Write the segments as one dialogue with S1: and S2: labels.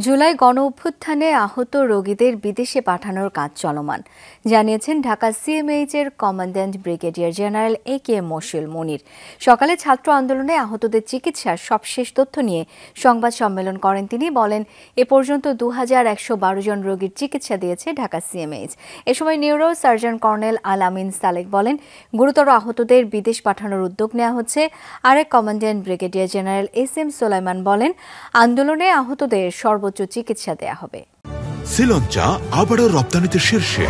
S1: জুলাই গণঅভ্যুত্থানে আহত রোগীদের বিদেশে পাঠানোর কাজ চলমান জানিয়েছেন ঢাকা সিএমএইচ এর commandant brigadier general A K M. Moshiul Monir. সকালে ছাত্র আন্দোলনে আহতদের চিকিৎসার সবশেষ তথ্য নিয়ে সংবাদ সম্মেলন করেন তিনি। বলেন, এ পর্যন্ত 2112 জন রোগীর চিকিৎসা দিয়েছে ঢাকা সিএমএইচ। এ সময় নিউরো সার্জন কর্নেল আল আমিন সালেক বলেন, গুরুতর আহতদের বিদেশ পাঠানোর উদ্যোগ নেওয়া হচ্ছে। আরেক কমান্ড্যান্ট ব্রিগেডিয়ার জেনারেল এস.এম. সোলাইমান বলেন, আন্দোলনে আহতদের সর্বোচ্চ চিকিৎসা দেয়া হবে।
S2: শ্রীলঙ্কা আবারও রপ্তানিতে শীর্ষে।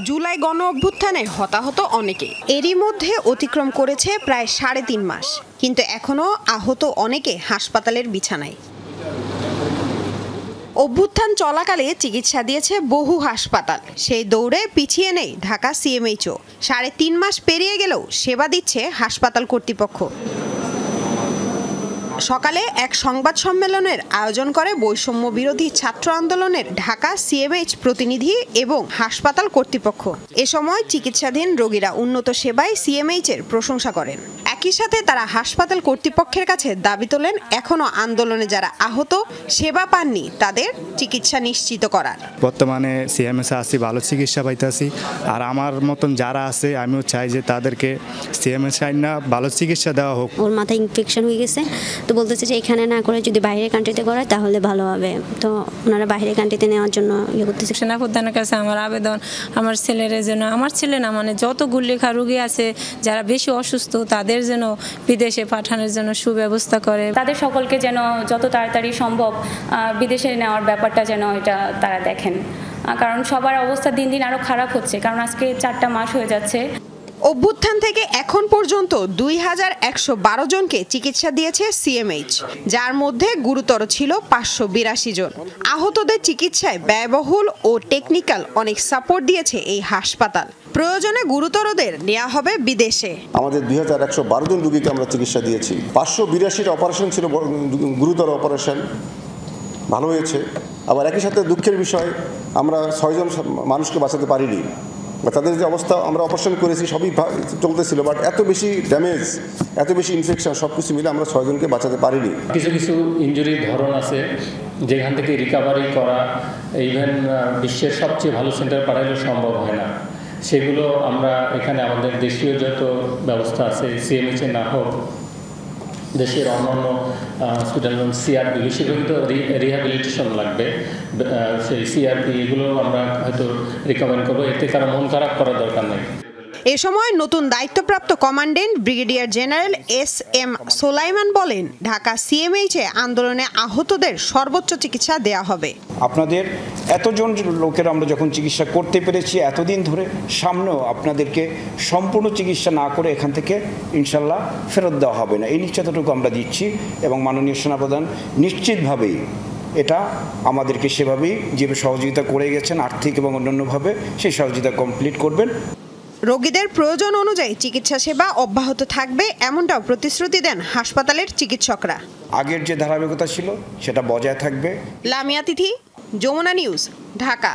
S3: জুলাই গণ অভ্যুত্থানে হতাহত অনেকে, এরই মধ্যে অতিক্রম করেছে প্রায় 3.5 মাস, কিন্তু এখনো আহত অনেকে হাসপাতালের বিছানায়। অভ্যুত্থান চলাকালে চিকিৎসা দিয়েছে বহু হাসপাতাল, সেই দৌড়ে পিছিয়ে নেই ঢাকা সিএমএইচও। 3.5 মাস পেরিয়ে গেলেও সেবা দিচ্ছে হাসপাতাল কর্তৃপক্ষ। সকালে এক সংবাদ সম্মেলনের আয়োজন করে বৈষম্য বিরোধী ছাত্র আন্দোলনের ঢাকা সিএমএইচ প্রতিনিধি এবং হাসপাতাল কর্তৃপক্ষ। এ সময় চিকিৎসাধীন রোগীরা উন্নত সেবায় সিএমএইচ এর প্রশংসা করেন। একই সাথে তারা হাসপাতাল কর্তৃপক্ষের কাছে দাবি তোলেন এখনো আন্দোলনে যারা আহত সেবা পাননি তাদের চিকিৎসা নিশ্চিত করার।
S4: বর্তমানে সিএমএইচ আসি, ভালো চিকিৎসা পাইতেছি, আর আমার মতন যারা আছে আমিও চাই যে তাদেরকে সিএমএইচ না ভালো চিকিৎসা দেওয়া হোক।
S5: ওর মাথায় ইনফেকশন হয়ে গেছে, তো বলতেছে যে এখানে না করে যদি বাইরের কান্ট্রিতে করে তাহলে ভালো হবে, তো ওনারা বাইরের কান্ট্রিতে নেওয়ার জন্য ইয়ে করতেছে।
S6: সেনাপ্রধানের কাছে আমার আবেদন, আমার ছেলের জন্য, আমার ছেলে না মানে যত গুল্লেখা রোগী আছে যারা বেশি অসুস্থ তাদের যেন বিদেশে পাঠানোর জন্য সুব্যবস্থা করে।
S7: তাদের সকলকে যেন যত তাড়াতাড়ি সম্ভব বিদেশে নেওয়ার ব্যাপারটা যেন এটা তারা দেখেন, কারণ সবার অবস্থা দিন দিন আরো খারাপ হচ্ছে, কারণ আজকে 4টা মাস হয়ে যাচ্ছে।
S3: অভ্যুত্থান থেকে এখন পর্যন্ত 2112 জনকে চিকিৎসা দিয়েছে সিএমএইচ, যার মধ্যে গুরুতর ছিল 582 জন। আহতদের চিকিৎসায় ব্যয়বহুল ও টেকনিক্যাল অনেক সাপোর্ট দিয়েছে এই হাসপাতাল। প্রয়োজনে গুরুতরদের নেওয়া হবে বিদেশে।
S8: আমাদের 2112 জন রোগীকে আমরা চিকিৎসা দিয়েছি। 582টা অপারেশন ছিল, গুরুতর অপারেশন, ভালো হয়েছে। আবার একই সাথে দুঃখের বিষয়, আমরা 6 জন মানুষকে বাঁচাতে পারিনি। তাদের যে অবস্থা, আমরা অপারেশন করেছি সবই চলতেছিল, বাট এত বেশি ড্যামেজ, এত বেশি ইনফেকশন, সব কিছু মিলে আমরা 6 জনকে বাঁচাতে পারিনি।
S9: কিছু কিছু ইনজুরির ধরন আছে যেখান থেকে রিকভারি করা ইভেন বিশ্বের সবচেয়ে ভালো সেন্টার পাঠালেও সম্ভব হয় না। সেগুলো আমরা এখানে আমাদের দেশীয় যত ব্যবস্থা আছে, সিএমএইচ না হোক, দেশের অন্যান্য হসপিটাল যেমন সিআরপি, সেগুলো তো রিহ্যাবিলিটেশন লাগবে, সেই সিআরপি এগুলো আমরা হয়তো রিকমেন্ড করবো, এতে কারো মন খারাপ করার দরকার নেই।
S3: এ সময় নতুন দায়িত্বপ্রাপ্ত কমান্ড্যান্ট ব্রিগেডিয়ার জেনারেল এস.এম. সোলাইমান বলেন, ঢাকা সিএমএইচে আন্দোলনে আহতদের সর্বোচ্চ চিকিৎসা দেয়া হবে।
S10: আপনাদের এতজন লোকের আমরা যখন চিকিৎসা করতে পেরেছি এতদিন ধরে, সামনেও আপনাদেরকে সম্পূর্ণ চিকিৎসা না করে এখান থেকে ইনশাল্লাহ ফেরত দেওয়া হবে না, এই নিশ্চয়তাটুকু আমরা দিচ্ছি। এবং মাননীয় সেনাপ্রধান নিশ্চিতভাবেই এটা আমাদেরকে সেভাবেই যেভাবে সহযোগিতা করে গেছেন আর্থিক এবং অন্যান্যভাবে, সেই সহযোগিতা কমপ্লিট করবেন।
S3: রোগীদের প্রয়োজন অনুযায়ী চিকিৎসা সেবা অব্যাহত থাকবে, এমনটাও প্রতিশ্রুতি দেন হাসপাতালের চিকিৎসকরা।
S10: আগের যে ধারাবাহিকতা ছিল সেটা বজায় থাকবে।
S3: লামিয়া তিথি, যমুনা নিউজ, ঢাকা।